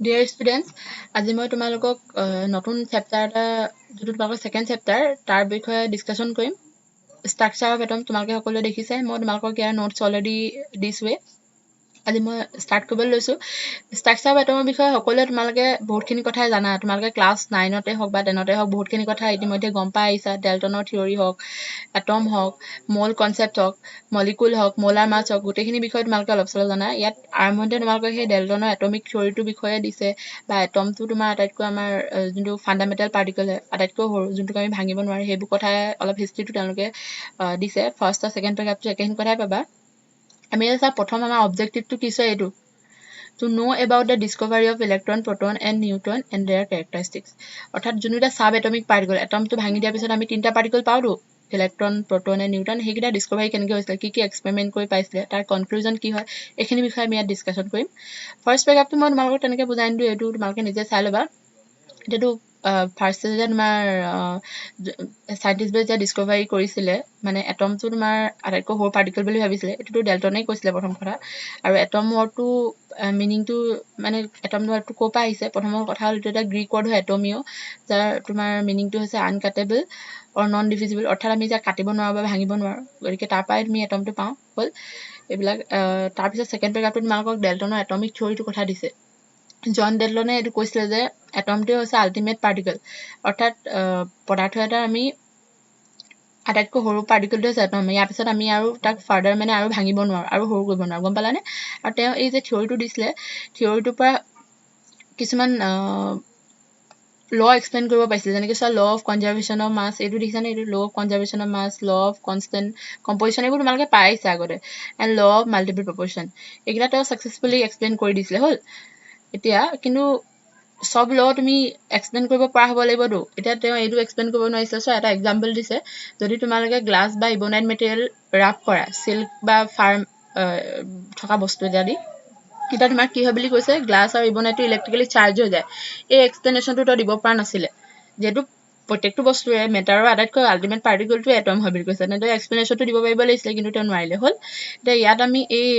Dear students, আজি মই তোমালোকক নতুন চেপ্টাৰ এটা যেটো তোমালোকৰ সেকেন্ড চেপ্টাৰ তাৰ বিষয়ে ডিসকাশন কৰিম স্ট্ৰাকচাৰ অফ এটম তোমালোকে সকলোৱে দেখিছে মই তোমালোকক ইয়াৰ নোটছ অলৰেডি দিছোৱে আজি মই স্টাৰ্ট কৰিবলৈ লৈছো স্ট্ৰাকচাৰ অফ এটমৰ বিষয়ে সকলোৱে তোমালোকে বহুতখিনি কথাই জানা তোমালোকে ক্লাছ 9তে হওক বা 10তে হওক বহুতখিনি কথা ইতিমধ্যে গম পাই আহিছা ডেল্টনৰ থিওৰি হওক এটম হওক মোল কনসেপ্ট হওক মলিকুল হওক মোলাৰ মাছ হওক গোটেইখিনি বিষয়ে তোমালোকে অলপ চলপ জানা ইয়াত আৰম্ভণিতে তোমালোকে সেই ডেল্টনৰ এটমিক থিওৰিটোৰ বিষয়ে দিছে বা এটমটো তোমাৰ আটাইতকৈ আমাৰ যোনটো ফাণ্ডামেণ্টেল পাৰ্টিকল আটাইতকৈ সৰু যোনটোক আমি ভাঙিব নোৱাৰে সেইবোৰ কথাই অলপ হিষ্ট্ৰীটো তেওঁলোকে দিছে ফাৰ্ষ্ট আৰু ছেকেণ্ড পেৰাগ্ৰাফটো একেখিনি কথাই পাবা আমি এটা প্ৰথম আমাৰ অবজেক্টিভটো কিছে এইটো to know about the discovery of electron proton and neutron and their characteristics অৰ্থাৎ যোনটা সাব এটমিক পাৰ্টিকল এটমটো ভাঙি দিয়াৰ পিছত আমি তিনটা পাৰ্টিকল পাওঁটো ইলেক্ট্ৰন প্ৰটন এণ্ড নিউট্ৰন সেইকেইটা ডিস্কভাৰী কেনেকৈ হৈছিলে কি এক্সপেৰিমেণ্ট কৰি পাইছিলে তাৰ কনক্লুজন কি হয় এইখিনি বিষয়ে আমি ইয়াত ডিসকাশন কৰিম ফাৰ্ষ্ট পেৰাগ্ৰাফটো মই তোমালোকক তেনেকৈ বুজাই দিওঁ এইটো তোমালোকে নিজে চাই ল'বা এটাটো ফাৰ্ষ্ট যে তোমাৰ সাইন্টিষ্টবোৰে যে ডিস্কভাৰী কৰিছিলে মানে এটমটো তোমাৰ আটাইতকৈ সৰু পাৰ্টিকল বুলি ভাবিছিলে এটোটো ডেল্টনে কৈছিলে প্ৰথম কথা আৰু এটম ৱৰ্ডটো মিনিংটো মানে এটম ৱৰ্ডটো ক'ৰ পৰা আহিছে প্ৰথমৰ কথা হ'ল এটা গ্ৰীক ৱৰ্ড হয় এটমিও যাৰ তোমাৰ মিনিংটো হৈছে আনকাটেবল অৰ নন ডিভিজিবল অৰ্থাৎ আমি যাক কাটিব নোৱাৰো বা ভাঙিব নোৱাৰো গতিকে তাৰ পৰাই আমি এটমটো পাওঁ হ'ল এইবিলাক তাৰপিছত ছেকেণ্ড পেৰাগ্ৰাফটোত তোমালোকক ডেল্টনৰ এটমিক থিওৰিটো কথা দিছে জন ডেল্টনে এইটো কৈছিলে যে এটমটোৱে হৈছে আল্টিমেট পাৰ্টিকল অৰ্থাৎ পদাৰ্থ এটা আমি আটাইতকৈ সৰু পাৰ্টিকলটো হৈছে এটম ইয়াৰ পিছত আমি আৰু তাক ফাৰ্ডাৰ মানে আৰু ভাঙিব নোৱাৰো আৰু সৰু কৰিব নোৱাৰো গম পালানে আৰু তেওঁ এই যে থিওৰিটো দিছিলে থিওৰিটোৰ পৰা কিছুমান ল এক্সপ্লেইন কৰিব পাইছিলে যেনেকৈ চোৱা law of conservation of mass এইটো দেখিছানে এইটো law of conservation of mass law of constant composition এইবোৰ তোমালোকে পাইছে আগতে এণ্ড ল অফ মাল্টিপল প্ৰপৰ্শ্যন এইকেইটা তেওঁ ছাকচেছফুলি এক্সপ্লেইন কৰি দিছিলে হ'ল এতিয়া কিন্তু সব ল তুমি এক্সপ্লেইন কৰিব পৰা হ'ব লাগিবতো এতিয়া তেওঁ এইটো এক্সপ্লেইন কৰিব নোৱাৰিছে সো এটা এক্সাম্পল দিছে যদি তোমালোকে গ্লাছ বা ইবনাইট মেটেৰিয়েল ৰাপ কৰা সিল্ক বা ফাৰ্ম থকা বস্তু এটা দি এটা তোমাৰ কি হয় বুলি কৈছে গ্লাছ আৰু ইবনাইটটো ইলেক্ট্ৰিকেলি চাৰ্জ হৈ যায় এই এক্সপ্লেনেশ্যনটো তো দিব পৰা নাছিলে যেটো প্ৰত্যেকটো বস্তুৰে মেটাৰৰ আটাইতকৈ আল্টিমেট পাৰ্টিকলটো এটম হয় বুলি কৈছে তেনে এক্সপ্লেনেশ্যনটো দিব পাৰিব লাগিছিলে কিন্তু তেওঁ নোৱাৰিলে হ'ল এতিয়া ইয়াত আমি এই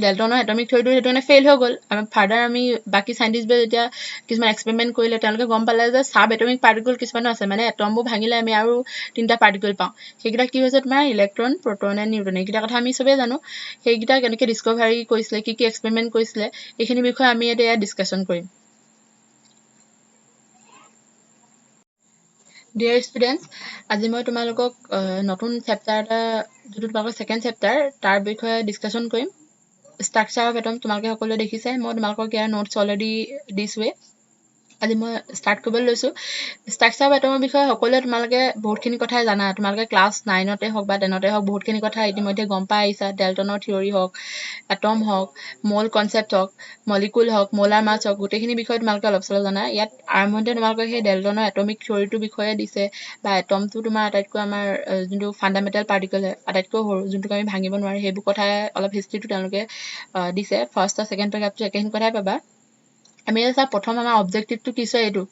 ডেল্টনৰ এটমিক থিওৰিটো সেইটো মানে ফেইল হৈ গ'ল আমি ফাৰ্ডাৰ আমি বাকী সাইন্টিষ্টবোৰে যেতিয়া কিছুমান এক্সপেৰিমেণ্ট কৰিলে তেওঁলোকে গম পালে যে সাব এটমিক পাৰ্টিকল কিছুমানো আছে মানে এটমবোৰ ভাঙিলে আমি আৰু তিনটা পাৰ্টিকল পাওঁ সেইকেইটা কি হৈছে তোমাৰ ইলেক্ট্ৰন প্ৰটন এণ্ড নিউট্ৰন এইকেইটা কথা আমি চবেই জানো সেইকেইটা কেনেকৈ ডিস্কভাৰী কৰিছিলে কি এক্সপেৰিমেণ্ট কৰিছিলে এইখিনি বিষয়ে আমি এতিয়া ডিসকাশন কৰিম ডিয়াৰ ষ্টুডেণ্টছ আজি মই তোমালোকক নতুন চেপ্টাৰ এটা যেটো তোমালোকৰ সেকেন্ড চেপ্টাৰ তাৰ বিষয়ে ডিসকাশন কৰিম স্ট্ৰাকচাৰ অফ এটম তোমালোকে সকলোৱে দেখিছে মই তোমালোকক ইয়াৰ নোটছ অলৰেডি দিছোৱে আজি মই স্টাৰ্ট কৰিবলৈ লৈছো স্ট্ৰাকচাৰ অফ এটমৰ বিষয়ে সকলোৱে তোমালোকে বহুতখিনি কথাই জানা তোমালোকে ক্লাছ 9তে হওক বা 10তে হওক বহুতখিনি কথা ইতিমধ্যে গম পাই আহিছা ডেল্টনৰ থিওৰি হওক এটম হওক মোল কনসেপ্ট হওক মলিকুল হওক মোলাৰ মাছ হওক গোটেইখিনি বিষয়ে তোমালোকে অলপ চলপ জানা ইয়াত আৰম্ভণিতে তোমালোকে সেই ডেল্টনৰ এটমিক থিওৰিটোৰ বিষয়ে দিছে বা এটমটো তোমাৰ আটাইতকৈ আমাৰ যোনটো ফাণ্ডামেণ্টেল পাৰ্টিকল আটাইতকৈ সৰু যোনটোক আমি ভাঙিব নোৱাৰে সেইবোৰ কথাই অলপ হিষ্ট্ৰীটো তেওঁলোকে দিছে ফাৰ্ষ্ট আৰু ছেকেণ্ড পেৰাগ্ৰাফটো একেখিনি কথাই পাবা আমি এটা প্ৰথম আমাৰ অবজেক্টিভটো কিছে এইটো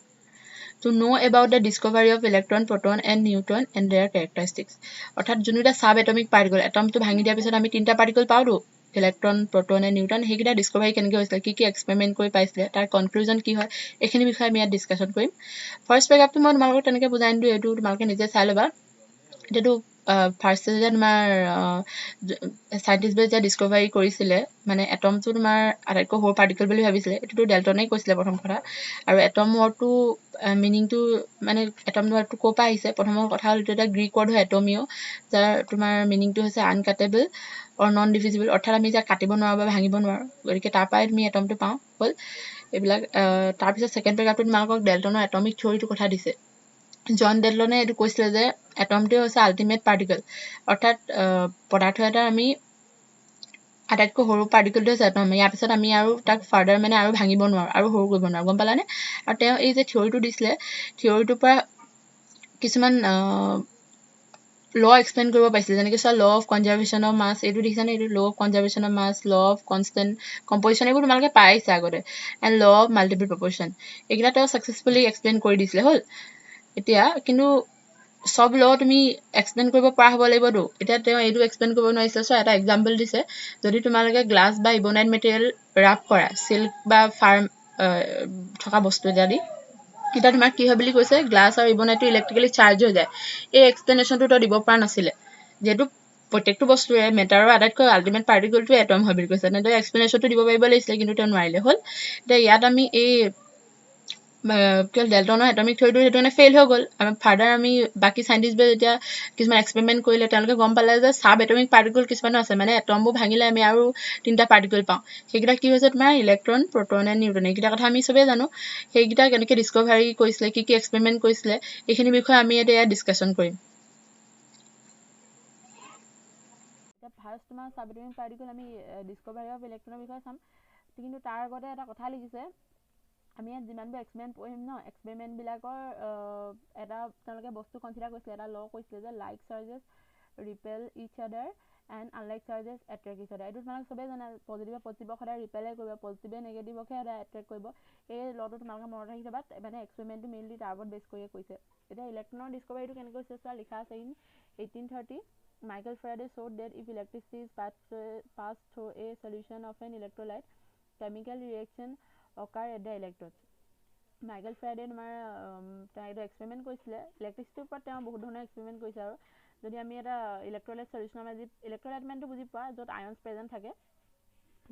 to know about the discovery of electron proton and neutron and their characteristics অৰ্থাৎ যোনটা সাব এটমিক পাৰ্টিকল এটমটো ভাঙি দিয়াৰ পিছত আমি তিনটা পাৰ্টিকল পাওঁটো ইলেক্ট্ৰন প্ৰটন এণ্ড নিউট্ৰন সেইকেইটা ডিস্কভাৰী কেনেকৈ হৈছিলে কি এক্সপেৰিমেণ্ট কৰি পাইছিলে তাৰ কনক্লুজন কি হয় এইখিনি বিষয়ে আমি ইয়াত ডিসকাশন কৰিম ফাৰ্ষ্ট পেৰাগ্ৰাফটো মই তোমালোকক তেনেকৈ বুজাই দিওঁ এইটো তোমালোকে নিজে চাই ল'বা এটাটো ফাৰ্ষ্ট যে তোমাৰ সাইন্টিষ্টবোৰে যে ডিস্কভাৰী কৰিছিলে মানে এটমটো তোমাৰ আটাইতকৈ সৰু পাৰ্টিকল বুলি ভাবিছিলে এটোটো ডেল্টনে কৈছিলে প্ৰথম কথা আৰু এটম ৱৰ্ডটো মিনিংটো মানে এটম ৱৰ্ডটো ক'ৰ পৰা আহিছে প্ৰথমৰ কথা হ'ল এটা গ্ৰীক ৱৰ্ড হয় এটমিও যাৰ তোমাৰ মিনিংটো হৈছে আনকাটেবল অৰ নন ডিভিজিবল অৰ্থাৎ আমি যাক কাটিব নোৱাৰো বা ভাঙিব নোৱাৰো গতিকে তাৰ পৰাই আমি এটমটো পাওঁ হ'ল এইবিলাক তাৰপিছত ছেকেণ্ড পেৰাগ্ৰাফটোত তোমালোকক ডেল্টনৰ এটমিক থিওৰিটো কথা দিছে জন ডেল্টনে এইটো কৈছিলে যে এটমটোৱে হৈছে আল্টিমেট পাৰ্টিকল অৰ্থাৎ পদাৰ্থ এটা আমি আটাইতকৈ সৰু পাৰ্টিকলটো হৈছে এটম ইয়াৰ পিছত আমি আৰু তাক ফাৰ্ডাৰ মানে আৰু ভাঙিব নোৱাৰো আৰু সৰু কৰিব নোৱাৰো গম পালানে আৰু তেওঁ এই যে থিওৰিটো দিছিলে থিওৰিটোৰ পৰা কিছুমান ল এক্সপ্লেইন কৰিব পাইছিলে যেনেকৈ চোৱা law of conservation of mass এইটো দেখিছানে এইটো law of conservation of mass law of constant composition এইবোৰ তোমালোকে পাইছে আগতে এণ্ড ল অফ মাল্টিপল প্ৰপৰ্শ্যন এইকেইটা তেওঁ ছাকচেছফুলি এক্সপ্লেইন কৰি দিছিলে হ'ল এতিয়া কিন্তু সব ল তুমি এক্সপ্লেইন কৰিব পৰা হ'ব লাগিবতো এতিয়া তেওঁ এইটো এক্সপ্লেইন কৰিব নোৱাৰিছে চ' এটা এক্সাম্পল দিছে যদি তোমালোকে গ্লাছ বা ইবনাইট মেটেৰিয়েল ৰাপ কৰা চিল্ক বা ফাৰ্ম থকা বস্তু এটা দি তেতিয়া তোমাৰ কি হয় বুলি কৈছে গ্লাছ আৰু ইবনাইটটো ইলেক্ট্ৰিকেলি চাৰ্জ হৈ যায় এই এক্সপ্লেনেশ্যনটো তই দিব পৰা নাছিলে যিহেতু প্ৰত্যেকটো বস্তুৰে মেটাৰৰ আটাইতকৈ আল্টিমেট পাৰ্টিকলটো এটম হয় বুলি কৈছে তেন্তে এক্সপ্লেনেশ্যনটো দিব পাৰিব লাগিছিলে কিন্তু তেওঁ নোৱাৰিলে হ'ল এতিয়া ইয়াত আমি এই ডেল্টনৰ এটমিক থিয়ৰিটো সেইটো মানে ফেইল হৈ গ'ল আমি ফাৰ্ডাৰ আমি বাকী চাইণ্টিষ্টবোৰে যেতিয়া কিছুমান এক্সপেৰিমেণ্ট কৰিলে তেওঁলোকে গম পালে যে চাব এটমিক পাৰ্টিকল কিছুমানো আছে মানে এটমবোৰ ভাঙিলে আমি আৰু 3টা পাৰ্টিকল পাওঁ সেইকেইটা কি হৈছে তোমাৰ ইলেক্ট্ৰন প্ৰটন এণ্ড নিউট্ৰন এইকেইটা কথা আমি চবেই জানো সেইকেইটা কেনেকৈ ডিস্কভাৰী কৰিছিলে কি এক্সপেৰিমেণ্ট কৰিছিলে এইখিনি বিষয়ে আমি এতিয়া ডিছকাশ্যন কৰিম এতিয়া ফাৰ্ষ্ট তোমাৰ চাব এটমিক পাৰ্টিকল আমি ডিস্কভাৰী অফ ইলেক্ট্ৰনৰ বিষয়ে চাম কিন্তু তাৰ আগতে এটা কথা লিখিছে আমি ইয়াত যিমানবোৰ এক্সপেৰিমেণ্ট পঢ়িম ন এক্সপেৰিমেণ্টবিলাকৰ এটা তেওঁলোকে বস্তু কনচিডাৰ কৰিছিলে এটা ল কৈছিলে যে like charges repel each other and unlike charges attract each other এইটো তোমালোকে চবেই জানে পজিটিভে পজিটিভক সদায় ৰিপেলে কৰিব পজিটিভে নেগেটিভকহে সদায় এট্ৰেক্ট কৰিব এই লটো তোমালোকে মনত ৰাখি থবা মানে এক্সপেৰিমেণ্টটো মেইনলি তাৰ ওপৰত বেছ কৰিয়ে কৈছে এতিয়া ইলেক্ট্ৰনৰ ডিস্কভাৰীটো কেনেকৈ হৈছে চোৱা লিখা আছে in 1830 Michael Faraday showed that if electricity is passed through a solution of an electrolyte chemical reaction occur at the electrodes Michael Faraday তোমাৰ এইটো এক্সপেৰিমেণ্ট কৰিছিলে ইলেক্ট্ৰিচিটিৰ ওপৰত তেওঁ বহুত ধৰণৰ এক্সপেৰিমেণ্ট কৰিছে আৰু যদি আমি এটা ইলেক্ট্ৰলাইট সলিউশ্যনৰ মাজত ইলেক্ট্ৰলাইট মানেটো বুজি পোৱা য'ত আয়নছ প্ৰেজেণ্ট থাকে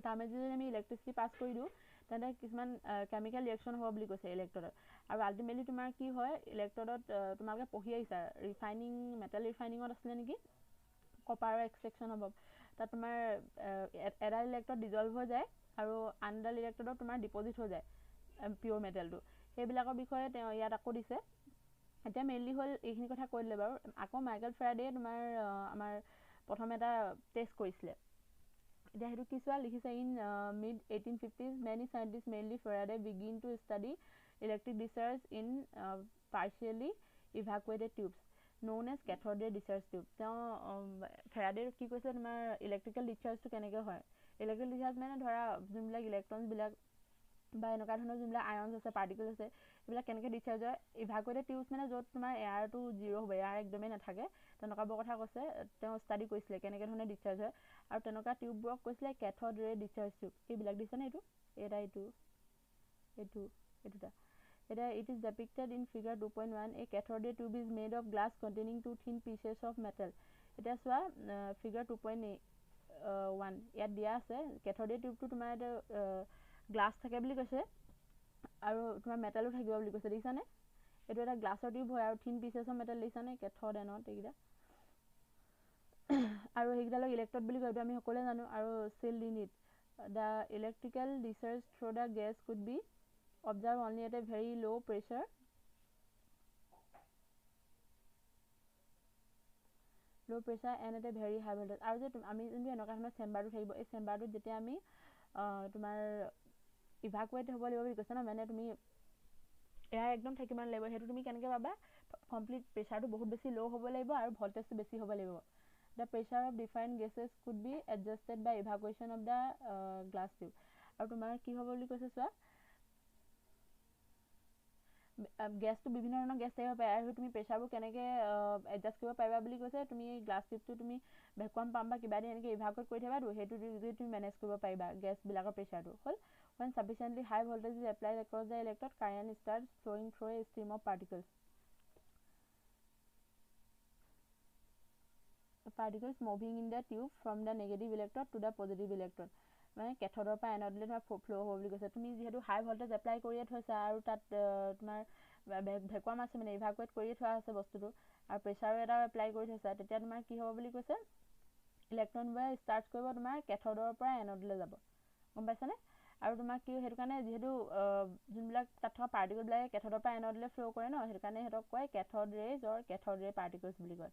তাৰ মাজত যদি আমি ইলেক্ট্ৰিচিটি পাছ কৰি দিওঁ তেন্তে কিছুমান কেমিকেল ৰিয়েকশ্যন হ'ব বুলি কৈছে ইলেক্ট্ৰডত আৰু আল্টিমেটলি তোমাৰ কি হয় ইলেক্ট্ৰডত তোমালোকে পঢ়ি আহিছা ৰিফাইনিং মেটেল ৰিফাইনিঙত আছিলে নেকি কপাৰৰ এক্সট্ৰেকশ্যন হ'ব তাত তোমাৰ এডাল ইলেক্ট্ৰড ডিজল্ভ হৈ যায় আৰু আনডাল ইলেক্ট্ৰডত তোমাৰ ডিপজিট হৈ যায় পিয়'ৰ মেটেলটো সেইবিলাকৰ বিষয়ে তেওঁ ইয়াত আকৌ দিছে এতিয়া মেইনলি হ'ল এইখিনি কথা কৈ দিলে বাৰু আকৌ মাইকেল ফেৰাডে তোমাৰ আমাৰ প্ৰথম এটা টেষ্ট কৰিছিলে এতিয়া সেইটো কি চোৱা লিখিছে in mid 1850s many scientist mainly Faraday begin to study electric discharge in partially evacuated tubes known as cathode ray discharge tube তেওঁ ফেৰাডে কি কৈছে তোমাৰ ইলেক্ট্ৰিকেল ডিচাৰ্জটো কেনেকৈ হয় ইলেক্ট্ৰিকেল ডিচাৰ্জ মানে ধৰা যোনবিলাক ইলেক্ট্ৰনবিলাক বা এনেকুৱা ধৰণৰ যোনবিলাক আয়নছ আছে পাৰ্টিকল আছে এইবিলাক কেনেকৈ ডিচাৰ্জ হয় ইভাকুৱেটেড টিউবছ মানে য'ত তোমাৰ এয়াৰটো জিৰ' হ'ব এয়াৰ একদমেই নাথাকে তেনেকুৱাবোৰ কথা কৈছে তেওঁ ষ্টাডি কৰিছিলে কেনেকৈ ধৰণে ডিচাৰ্জ হয় আৰু তেনেকুৱা টিউববোৰক কৈছিলে কেথড ৰে ডিচাৰ্জ টিউব এইবিলাক দিছেনে এইটো এইটো এটা it is depicted in figure 2.1 a cathode ray tube is made of glass containing two thin pieces of metal এটা চোৱা figure 2.1 ইয়াত দিয়া আছে cathode ray টিউবটো তোমাৰ এটা গ্লাছ থাকে বুলি কৈছে আৰু তোমাৰ মেটালো থাকিব বুলি কৈছে দেখিছানে এইটো এটা গ্লাছৰ টিউব হয় আৰু থিন পিচেছৰ মেটেল দেখিছানে কেথড এনড এইকেইটা আৰু সেইকেইটালৈ ইলেক্ট্ৰড বুলি কয় এইটো আমি সকলোৱে জানো আৰু child in it the electrical discharge through the gas could be observe only at a very low pressure and at a very high voltage আৰু যে আমি যোনটো এনেকুৱা ধৰণৰ চেম্বাৰটো থাকিব এই চেম্বাৰটোত যেতিয়া আমি তোমাৰ ইভাকুৱেট হ'ব লাগিব বুলি কৈছে ন মানে তুমি এয়াৰ একদম থাকিব লাগিব সেইটো তুমি কেনেকৈ পাবা কমপ্লিট প্ৰেছাৰটো বহুত বেছি ল' হ'ব লাগিব আৰু ভল্টেজটো বেছি হ'ব লাগিব the pressure of different gases could be adjusted by evacuation of the glass tube আৰু তোমাৰ কি হ'ব বুলি কৈছে চোৱা গেছটো বিভিন্ন ধৰণৰ গেছ থাকিব পাৰে আৰু তুমি প্ৰেছাৰবোৰ কেনেকৈ এডজাষ্ট কৰিব পাৰিবা বুলি কৈছে তুমি গ্লাছ টিউবটো তুমি ভেকুৱাম পাম্প বা কিবা দি এনেকৈ ইভাকুৱেট কৰি থাকিবাতো সেইটো যদি তুমি মেনেজ কৰিব পাৰিবা গেছবিলাকৰ প্ৰেছাৰটো হ'ল when sufficiently high voltage is applied across the electrode current starts flowing through a stream of particles moving in the tube from the negative electrode to the positive electrode মানে কেথডৰ পৰা এনডলৈ তোমাৰ ফ্ল' হ'ব বুলি কৈছে তুমি যিহেতু হাই ভল্টেজ এপ্লাই কৰিয়ে থৈছা আৰু তাত তোমাৰ ভেকুৱাম আছে মানে ইভাকুৱেট কৰিয়ে থোৱা আছে বস্তুটো আৰু প্ৰেছাৰো এটা এপ্লাই কৰি থৈছা তেতিয়া তোমাৰ কি হ'ব বুলি কৈছে ইলেক্ট্ৰনবোৰে ষ্টাৰ্ট কৰিব তোমাৰ কেথডৰ পৰা এনডলৈ যাব গম পাইছানে আৰু তোমাৰ কি সেইটো কাৰণে যিহেতু যোনবিলাক তাত থকা পাৰ্টিকলবিলাকে কেথডৰ পৰা এনডলৈ ফ্ল' কৰে ন সেইটো কাৰণে সিহঁতক কয় কেথড ৰেজ অৰ কেথড ৰে পাৰ্টিকলছ বুলি কয়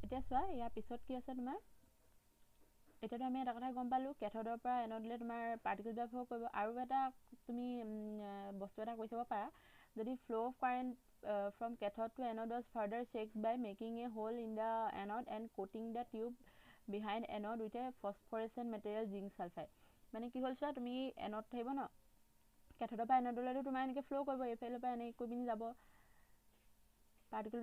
এতিয়া চোৱা ইয়াৰ পিছত কি আছে তোমাৰ এতিয়াতো আমি এটা কথা গম পালোঁ কেথডৰ পৰা এনডলৈ তোমাৰ পাৰ্টিকলবিলাক ফ্ল' কৰিব আৰু এটা তুমি বস্তু এটা কৰি চাব পাৰা যদি ফ্ল' of current from cathode to anode was further checked by making a hole in the anode and coating the tube behind anode with a phosphorescent material zinc sulfide মানে কি হ'ল চোৱা তুমি এনড থাকিব ন কেথডৰ পৰা এনডলৈতো তোমাৰ এনেকৈ ফ্ল' কৰিব এইফালৰ পৰা এনেকৈ কৰি পিনি যাব পাৰ্টিকল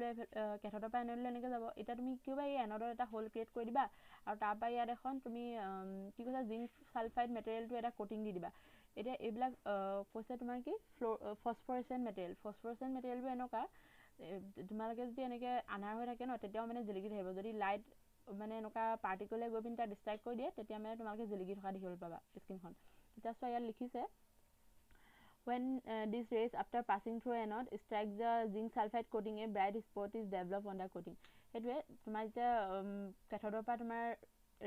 কেথডৰ পৰা এনডলৈ এনেকৈ যাব এতিয়া তুমি কি কৰিবা এই এনডৰ এটা হোল ক্ৰিয়েট কৰি দিবা আৰু তাৰপৰা ইয়াত এখন তুমি কি কৈছা জিংক ছালফাইড মেটেৰিয়েলটো এটা কোটিং দি দিবা এতিয়া এইবিলাক কৈছে তোমাৰ কি ফছফৰেচেণ্ট মেটেৰিয়েলবোৰ এনেকুৱা তোমালোকে যদি এনেকৈ আন্ধাৰ হৈ থাকে ন তেতিয়াও মানে জিলিকি থাকিব যদি লাইট মানে এনেকুৱা পাৰ্টিকলে গৈ পিনি তাত ডিষ্ট্ৰাক্ট কৰি দিয়ে তেতিয়া মানে তোমালোকে জিলিকি থকা দেখিবলৈ পাবা স্ক্ৰীনখন এতিয়া চোৱা ইয়াত লিখিছে when these rays after passing through anode strike the zinc sulfide coating a bright spot is developed on the coating সেইটোৱে তোমাৰ যেতিয়া কেথডৰ পৰা তোমাৰ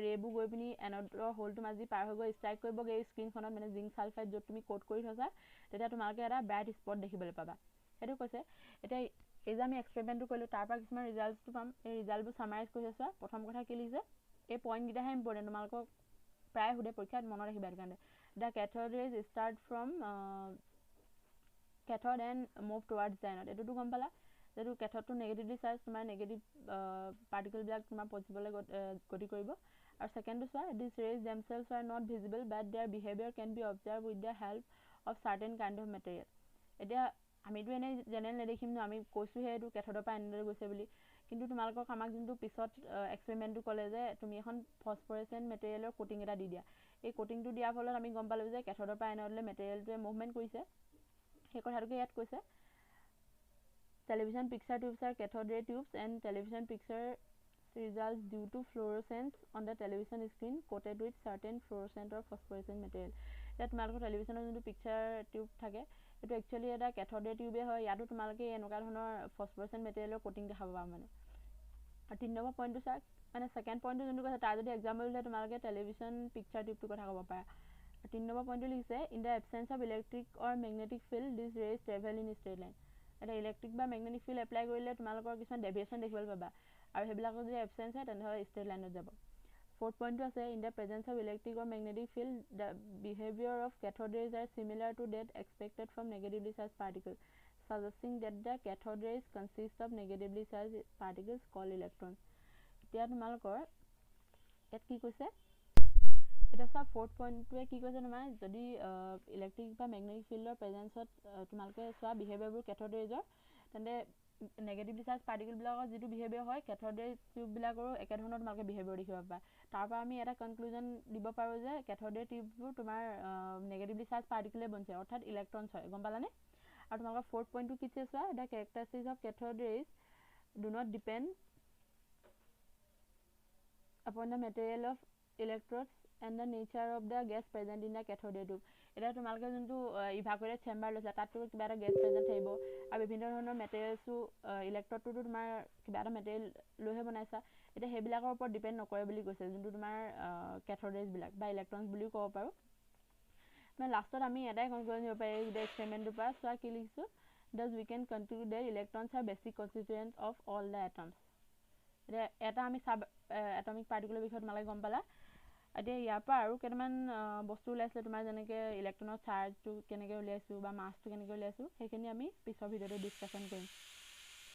ৰেবোৰ গৈ পিনি এনডৰ হোলটো মাজদি পাৰ হৈ গৈ ষ্ট্ৰাইক কৰিবগৈ এই স্ক্ৰীনখনত মানে জিংক ছালফাইড য'ত তুমি কোট কৰি থৈছা তেতিয়া তোমালোকে এটা ব্ৰাইট স্পট দেখিবলৈ পাবা সেইটো কৈছে এতিয়া এই যে আমি এক্সপেৰিমেণ্টটো কৰিলোঁ তাৰ পৰা কিছুমান ৰিজাল্টটো পাম এই ৰিজাল্টবোৰ ছামাৰাইজ কৰি চোৱা প্ৰথম কথা কি লিখিছে এই পইণ্টকেইটাহে ইম্পৰ্টেণ্ট তোমালোকক প্ৰায় সোধে পৰীক্ষাত মনত ৰাখিবা সেইটো কাৰণে the cathode rays start from cathode and move towards the anode এইটোতো গম পালা যিহেতু কেথডটো নেগেটিভলি চাৰ্জ তোমাৰ নেগেটিভ পাৰ্টিকলবিলাক তোমাৰ পজিটিভলৈ গতি কৰিব আৰু ছেকেণ্ডটো চোৱা this rays themselves are not visible but their behaviour can be observe with the help of certain kind of material এতিয়া আমিতো এনেই জেনেৰেল নেদেখিম ন আমি কৈছোঁহে এইটো কেথডৰ পৰা এনডলৈ গৈছে বুলি কিন্তু তোমালোকক আমাক যোনটো পিছত এক্সপেৰিমেণ্টটো ক'লে যে তুমি এখন ফছফৰেচেণ্ট মেটেৰিয়েলৰ কোটিং এটা দি দিয়া এই কোটিংটো দিয়াৰ ফলত আমি গম পালোঁ যে কেথডৰ পৰা এনডলৈ মেটেৰিয়েলটোৱে মুভমেণ্ট কৰিছে সেই কথাটোকে ইয়াত কৈছে television picture tubes are cathode ray tubes and television picture results due to fluorescence on the television screen coated with certain fluorescent or phosphorescent material এতিয়া তোমালোকৰ টেলিভিশ্যনৰ যোনটো পিকচাৰ টিউব থাকে এইটো একচুৱেলি এটা কেথড ৰে টিউবে হয় ইয়াতো তোমালোকে এনেকুৱা ধৰণৰ ফছফৰেচেণ্ট মেটেৰিয়েলৰ কোটিং দেখা পাবা মানে আৰু 3 নম্বৰ পইণ্টটো চাওক মানে ছেকেণ্ড পইণ্টটো যোনটো কৈছে তাৰ যদি এক্সাম্পল দিলে তোমালোকে টেলিভিশ্যন পিকচাৰ টিউবটোৰ কথা ক'ব পাৰা আৰু 3 নম্বৰ পইণ্টটো লিখিছে in the absence of electric or magnetic field this rays travel in straight line এটা ইলেক্ট্ৰিক বা মেগনেটিক ফিল্ড এপ্লাই কৰিলে তোমালোকৰ কিছুমান ডেভিয়েশ্যন দেখিবলৈ পাবা আৰু সেইবিলাকৰ যদি এবচেঞ্চ হয় তেনেহ'লে ষ্ট্ৰেইট লাইনত যাব 4th পইণ্টটো আছে in the presence of electric or magnetic field the behaviour of cathode rays are similar to that expected from negatively charge particle suggesting that the cathode rays consist of negatively charged particles called electrons এতিয়া তোমালোকৰ ইয়াত কি কৈছে এটা চোৱা 4th পইণ্টটোৱে কি কৈছে তোমাৰ যদি ইলেক্ট্ৰিক বা মেগনেটিক ফিল্ডৰ প্ৰেজেঞ্চত তোমালোকে চোৱা বিহেভিয়াৰবোৰ কেথড ৰেজৰ তেন্তে নেগেটিভলি চাৰ্জ পাৰ্টিকলবিলাকৰ যিটো বিহেভিয়াৰ হয় কেথড ৰে টিউববিলাকৰো একেধৰণৰ তোমালোকে বিহেভিয়াৰ দেখিব পাবা তাৰপৰা আমি এটা কনক্লুজন দিব পাৰোঁ যে কেথড ৰে টিউববোৰ তোমাৰ নেগেটিভলি চাৰ্জ পাৰ্টিকলে বনিছে অৰ্থাৎ ইলেক্ট্ৰনছ হয় গম পালানে আৰু তোমালোকৰ 4th পইণ্টটো কি চোৱা the characteristics of cathode raise do not depend upon the material of electrodes and the nature of the gas present in the cathode ray tube এটা তোমালোকে যোনটো ইভাকুৱেটেড চেম্বাৰ লৈছা তাততো কিবা এটা গেছ প্ৰেজেণ্ট থাকিব আৰু বিভিন্ন ধৰণৰ মেটেৰিয়েলছো ইলেক্ট্ৰডটোতো তোমাৰ কিবা এটা মেটেৰিয়েল লৈহে বনাইছা এতিয়া সেইবিলাকৰ ওপৰত ডিপেণ্ড নকৰে বুলি কৈছে যোনটো তোমাৰ কেথড ৰেজবিলাক বা ইলেক্ট্ৰনছ বুলিও ক'ব পাৰোঁ মানে লাষ্টত আমি এটাই কনক্লুজন দিব পাৰি গোটেই এক্সপেৰিমেণ্টটোৰ পৰা চোৱা কি লিখিছোঁ thus we can conclude that electrons are basic constituents of all the atoms এতিয়া এটা আমি চাব এটমিক পাৰ্টিকুলৰ বিষয়ে তোমালোকে গম পালা এতিয়া ইয়াৰ পৰা আৰু কেইটামান বস্তু ওলাইছিলে তোমাৰ যেনেকৈ ইলেক্ট্ৰনৰ চাৰ্জটো কেনেকৈ উলিয়াইছোঁ বা মাছটো কেনেকৈ উলিয়াইছোঁ সেইখিনি আমি পিছৰ ভিডিঅ'টো ডিছকাশ্যন কৰিম